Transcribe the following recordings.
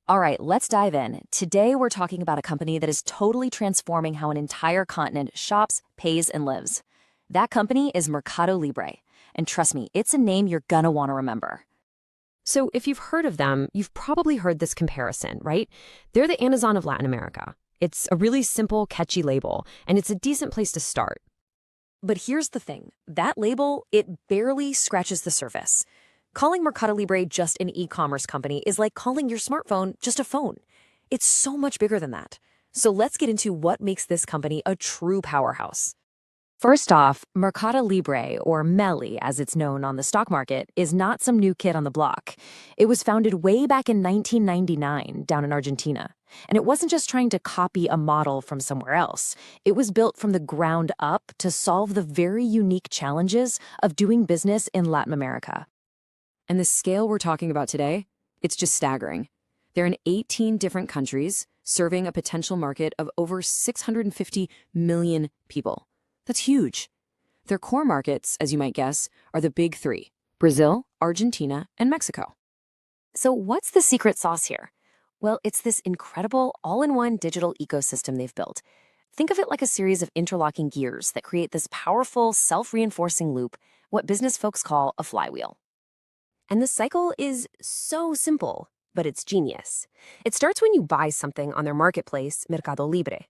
All right, let's dive in. Today, we're talking about a company that is totally transforming how an entire continent shops, pays, and lives. That company is MercadoLibre. And trust me, it's a name you're gonna want to remember. So if you've heard of them, you've probably heard this comparison, right? They're the Amazon of Latin America. It's a really simple, catchy label, and it's a decent place to start. But here's the thing. That label, it barely scratches the surface. Calling MercadoLibre just an e-commerce company is like calling your smartphone just a phone. It's so much bigger than that. So let's get into what makes this company a true powerhouse. First off, MercadoLibre, or MELI as it's known on the stock market, is not some new kid on the block. It was founded way back in 1999 down in Argentina. And it wasn't just trying to copy a model from somewhere else. It was built from the ground up to solve the very unique challenges of doing business in Latin America. And the scale we're talking about today, it's just staggering. They're in 18 different countries, serving a potential market of over 650 million people. That's huge. Their core markets, as you might guess, are the big three: Brazil, Argentina, and Mexico. So what's the secret sauce here? Well, it's this incredible all-in-one digital ecosystem they've built. Think of it like a series of interlocking gears that create this powerful, self-reinforcing loop, what business folks call a flywheel. And the cycle is so simple, but it's genius. It starts when you buy something on their marketplace, MercadoLibre.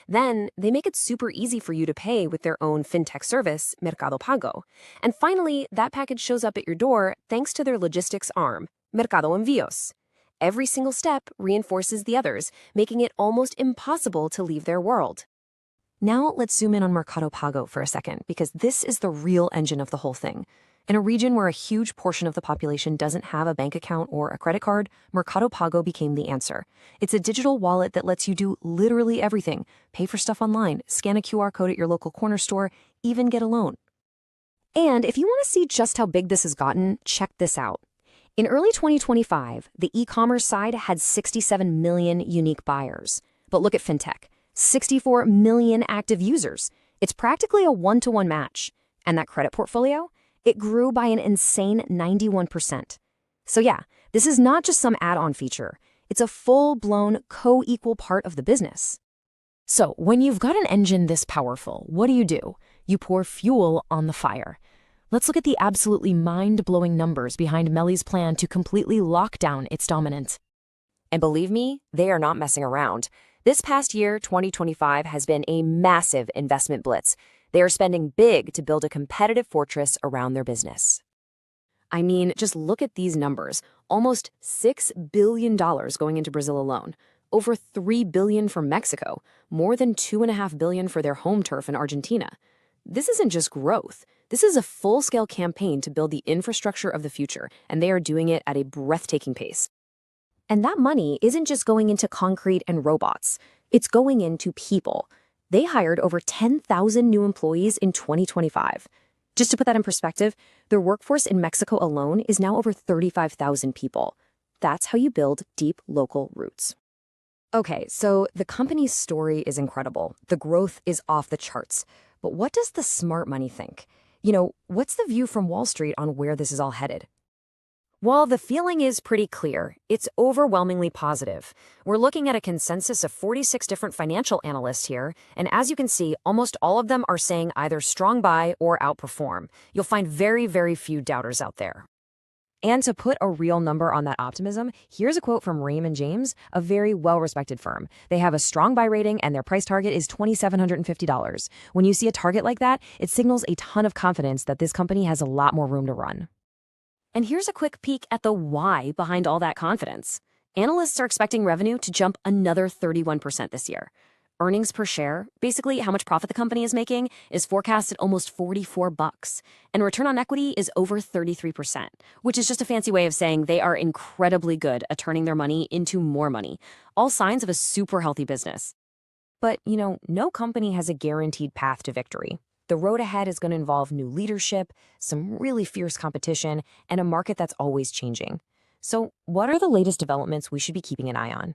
Then they make it super easy for you to pay with their own fintech service, Mercado Pago. And finally, that package shows up at your door thanks to their logistics arm, Mercado Envíos. Every single step reinforces the others, making it almost impossible to leave their world. Now let's zoom in on Mercado Pago for a second, because this is the real engine of the whole thing. In a region where a huge portion of the population doesn't have a bank account or a credit card, Mercado Pago became the answer. It's a digital wallet that lets you do literally everything: pay for stuff online, scan a QR code at your local corner store, even get a loan. And if you want to see just how big this has gotten, check this out. In early 2025, the e-commerce side had 67 million unique buyers. But look at fintech, 64 million active users. It's practically a one-to-one match. And that credit portfolio? It grew by an insane 91%. So yeah, this is not just some add-on feature. It's a full-blown, co-equal part of the business. So when you've got an engine this powerful, what do? You pour fuel on the fire. Let's look at the absolutely mind-blowing numbers behind MELI's plan to completely lock down its dominance. And believe me, they are not messing around. This past year, 2025, has been a massive investment blitz. They are spending big to build a competitive fortress around their business. I mean, just look at these numbers. Almost $6 billion going into Brazil alone. Over $3 billion from Mexico. More than $2.5 billion for their home turf in Argentina. This isn't just growth. This is a full-scale campaign to build the infrastructure of the future, and they are doing it at a breathtaking pace. And that money isn't just going into concrete and robots. It's going into people. They hired over 10,000 new employees in 2025. Just to put that in perspective, their workforce in Mexico alone is now over 35,000 people. That's how you build deep local roots. Okay, so the company's story is incredible. The growth is off the charts. But what does the smart money think? What's the view from Wall Street on where this is all headed? Well, the feeling is pretty clear. It's overwhelmingly positive. We're looking at a consensus of 46 different financial analysts here, and as you can see, almost all of them are saying either strong buy or outperform. You'll find very, very few doubters out there. And to put a real number on that optimism, here's a quote from Raymond James, a very well-respected firm. They have a strong buy rating and their price target is $2,750. When you see a target like that, it signals a ton of confidence that this company has a lot more room to run. And here's a quick peek at the why behind all that confidence. Analysts are expecting revenue to jump another 31% this year. Earnings per share, basically how much profit the company is making, is forecast at almost $44. And return on equity is over 33%, which is just a fancy way of saying they are incredibly good at turning their money into more money. All signs of a super healthy business. But, no company has a guaranteed path to victory. The road ahead is going to involve new leadership, some really fierce competition, and a market that's always changing. So what are the latest developments we should be keeping an eye on?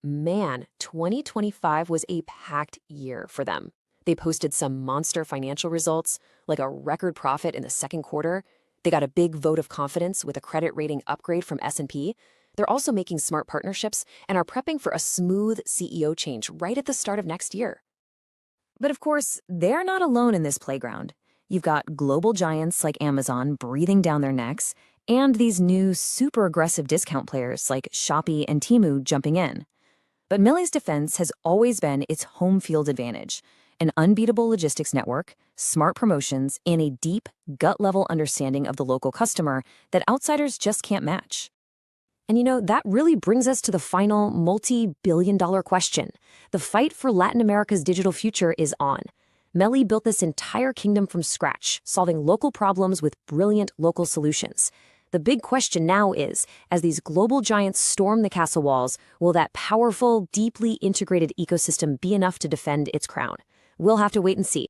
Man, 2025 was a packed year for them. They posted some monster financial results, like a record profit in the second quarter. They got a big vote of confidence with a credit rating upgrade from S&P. They're also making smart partnerships and are prepping for a smooth CEO change right at the start of next year. But of course, they're not alone in this playground. You've got global giants like Amazon breathing down their necks, and these new super aggressive discount players like Shopee and Temu jumping in. But MELI's defense has always been its home field advantage: an unbeatable logistics network, smart promotions, and a deep, gut-level understanding of the local customer that outsiders just can't match. And that really brings us to the final multi-billion-dollar question. The fight for Latin America's digital future is on. MELI built this entire kingdom from scratch, solving local problems with brilliant local solutions. The big question now is, as these global giants storm the castle walls, will that powerful, deeply integrated ecosystem be enough to defend its crown? We'll have to wait and see.